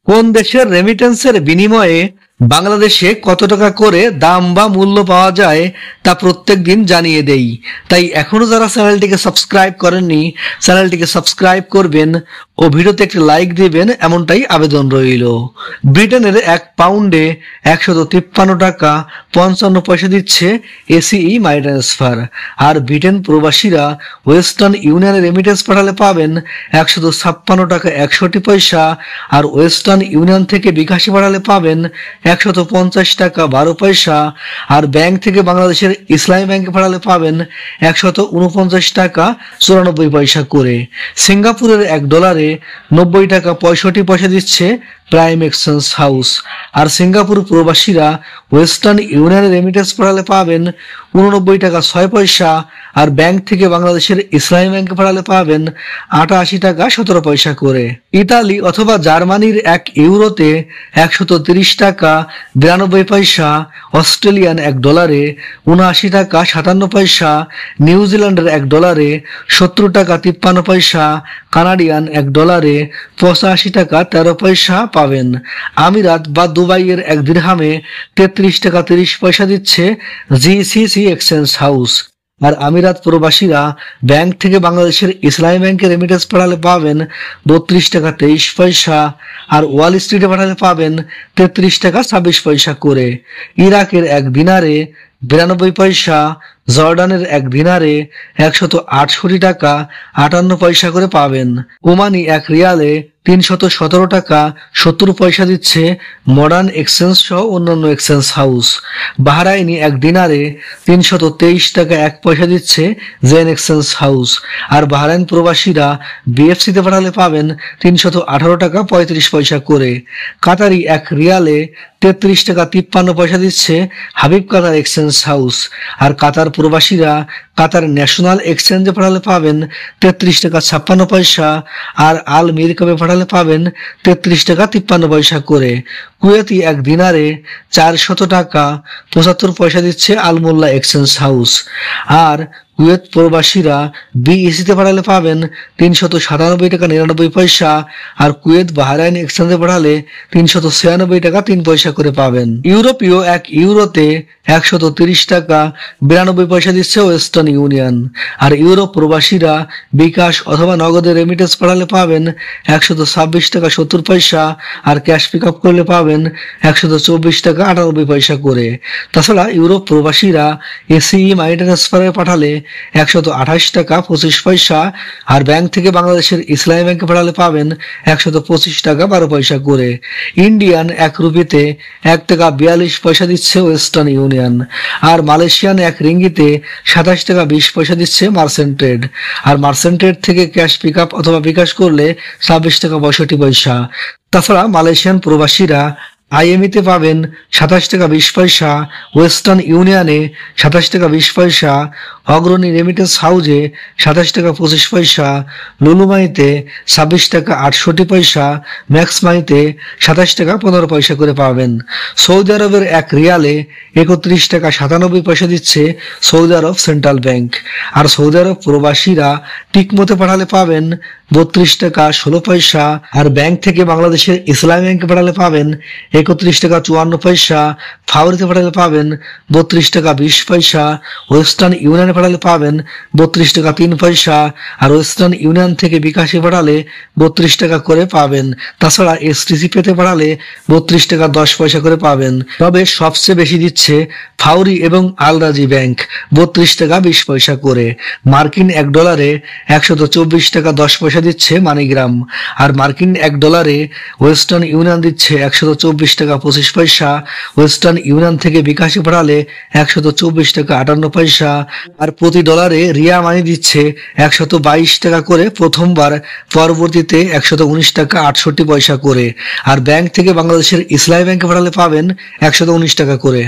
কোন দেশের রেমিটেন্সের বিনিময়ে বাংলাদেশে কত টাকা করে দাম বা মূল্য পাওয়া যায় তা প্রত্যেক দিন জানিয়ে দেই। তাই এখনো যারা চ্যানেলটিকে সাবস্ক্রাইব করেননি চ্যানেলটিকে সাবস্ক্রাইব করবেন ও ভিডিওতে একটি লাইক দিবেন এমনটাই আবেদন রইল। ব্রিটেনের 1 পাউন্ডে 153 টাকা 55 পয়সা দিচ্ছে এসিই মানি ট্রান্সফার। আর ব্রিটেন প্রবাসীরা ওয়েস্টার্ন ইউনিয়নে রেমিটেন্স পাঠালে পাবেন 156 টাকা 61 পয়সা, আর ওয়েস্টার্ন ইউনিয়ন থেকে বিকাশে পাঠালে পাবেন 150 টাকা 12 পয়সা, আর ব্যাংক থেকে বাংলাদেশের ইসলামী ব্যাংকে পাঠালে পাবেন 149 টাকা 94 পয়সা করে। সিঙ্গাপুরের $1 90 টাকা 65 পয়সা দিচ্ছে প্রাইম এক্সচেঞ্জ হাউস। আর সিঙ্গাপুর প্রবাসীরা ওয়েস্টার্ন ইউনিয়নে রেমিটেন্স পাঠালে পাবেন 89 টাকা 6 পয়সা, আর ব্যাংক থেকে বাংলাদেশের ইসলামী ব্যাংকে পাঠালে পাবেন 88 টাকা 17 পয়সা করে। ইতালি অথবা জার্মানির 1 ইউরোতে 130 টাকা 92 পয়সা, অস্ট্রেলিয়ান $1 79 টাকা 57 পয়সা, নিউজিল্যান্ডের $1 70 টাকা 53 পয়সা, কানাডিয়ান $1 85 টাকা 13 পয়সা পাবেন। আমিরাত বা দুবাইয়ের 1 দিরহামে 33 টাকা 30 পয়সা দিচ্ছে জিসিসি এক্সচেঞ্জ হাউস। আর আমিরাত প্রবাসীরা ব্যাংক থেকে বাংলাদেশের ইসলামী ব্যাংকে রেমিটেন্স পাঠালে পাবেন 32 টাকা 23 পয়সা, আর ওয়াল স্ট্রিটে পাঠালে পাবেন 33 টাকা 26 পয়সা করে। ইরাকের 1 দিনারে 92 পয়সা, জর্ডানের 1 দিনারে 168 টাকা 58 পয়সা করে পাবেন। ওমানি 1 রিয়ালে 317 টাকা 70 পয়সা দিচ্ছে মডার্ন এক্সচেঞ্জ সহ অন্যান্য এক্সচেঞ্জ হাউস। বাহরাইনি 1 দিনারে 323 টাকা 1 পয়সা দিচ্ছে জেন এক্সচেঞ্জ হাউস। আর বাহরাইন প্রবাসীরা বিএফসিতে পাঠালে পাবেন 318 টাকা 35 পয়সা করে। কাতারি 1 রিয়ালে 33 টাকা 53 পয়সা দিচ্ছে হাবিব কাতার এক্সচেঞ্জ হাউস। আর কাতার প্রবাসীরা কাতার ন্যাশনাল এক্সচেঞ্জে পাঠালে পাবেন 33 টাকা 56 পয়সা, আর আল মিরকাবে পাঠালে পাবেন 33 টাকা 53 পয়সা করে। কুয়েতি 1 দিনারে 400 টাকা 75 পয়সা দিচ্ছে আল মোল্লা এক্সচেঞ্জ হাউস। আর কুয়েত প্রবাসীরা বিইসিতে পাঠালে পাবেন 397 টাকা 99 পয়সা, আর কুয়েত বাহরাইন এক্সচেঞ্জে পাঠালে 396 টাকা 3 পয়সা করে পাবেন। ইউরোপীয় 1 ইউরোতে 130 টাকা 92 পয়সা দিচ্ছে ওয়েস্টার্ন ইউনিয়ন। আর ইউরোপ প্রবাসীরা বিকাশ অথবা নগদে রেমিটেন্স পাঠালে পাবেন 126 টাকা 70 পয়সা, আর ক্যাশ পিক আপ করলে পাবেন 124 টাকা 98 পয়সা করে। তাছাড়া ইউরোপ প্রবাসীরা এসিই মানি ট্রান্সফারে পাঠালে 128 টাকা 25 পয়সা, আর ব্যাংক থেকে বাংলাদেশের ইসলামী ব্যাংকে পাঠালে পাবেন 125 টাকা 12 পয়সা করে। ইন্ডিয়ান 1 রুপিতে 1 টাকা 42 পয়সা দিচ্ছে ওয়েস্টার্ন ইউনিয়ন। আর মালয়েশিয়ান 1 রিঙ্গিতে 27 টাকা 20 পয়সা দিচ্ছে মার্চেন্ট ট্রেড। আর মার্চেন্ট ট্রেড থেকে ক্যাশ পিক আপ অথবা বিকাশ করলে 26 টাকা 62 পয়সা। তাছাড়া মালয়েশিয়ান প্রবাসীরা আইএমইতে পাবেন 27 টাকা 20 পয়সা, ওয়েস্টার্ন ইউনিয়নে 27 টাকা 20 পয়সা, অগ্রণী রেমিটেন্স হাউজে 27 টাকা 25 পয়সা, লুলুমাইতে 26 টাকা 68 পয়সা, ম্যাক্সমাইতে 27 টাকা 15 পয়সা করে পাবেন। সৌদি আরবের 1 রিয়ালে 31 টাকা 97 পয়সা দিচ্ছে সৌদি আরব সেন্ট্রাল ব্যাংক। আর সৌদি আরব প্রবাসীরা টিকমতে পাঠালে পাবেন 32 টাকা 16 পয়সা, আর ব্যাংক থেকে বাংলাদেশের ইসলামী ব্যাংকে পাঠালে পাবেন 31 টাকা 54 পয়সা, ফাউরিতে পাঠালে পাবেন 32 টাকা 20 পয়সা, ওয়েস্টার্ন ইউনিয়নে পাঠালে পাবেন 32 টাকা 3 পয়সা, আর ওয়েস্টার্ন ইউনিয়ন থেকে বিকাশে পাঠালে 32 টাকা করে পাবেন। তাছাড়া এসটিসি পেতে পাঠালে 32 টাকা 10 পয়সা করে পাবেন। তবে সবচেয়ে বেশি দিচ্ছে ফাউরি এবং আল রাজি ব্যাংক 32 টাকা 20 পয়সা করে। মার্কিন $1 124 টাকা 10 পয়সা দিচ্ছে মানিগ্রাম। আর মার্কিন $1 ওয়েস্টার্ন ইউনিয়ন দিচ্ছে 124 টাকা 25 পয়সা, ওয়েস্টার্ন ইউনিয়ন থেকে বিকাশে পাঠালে 124 টাকা 58 পয়সা, আর প্রতি ডলারে রিয়া মানি দিচ্ছে 122 টাকা করে প্রথমবার, পরবর্তীতে 119 টাকা 68 পয়সা করে। আর ব্যাংক থেকে বাংলাদেশের ইসলামী ব্যাংকে পাঠালে পাবেন 119 টাকা করে।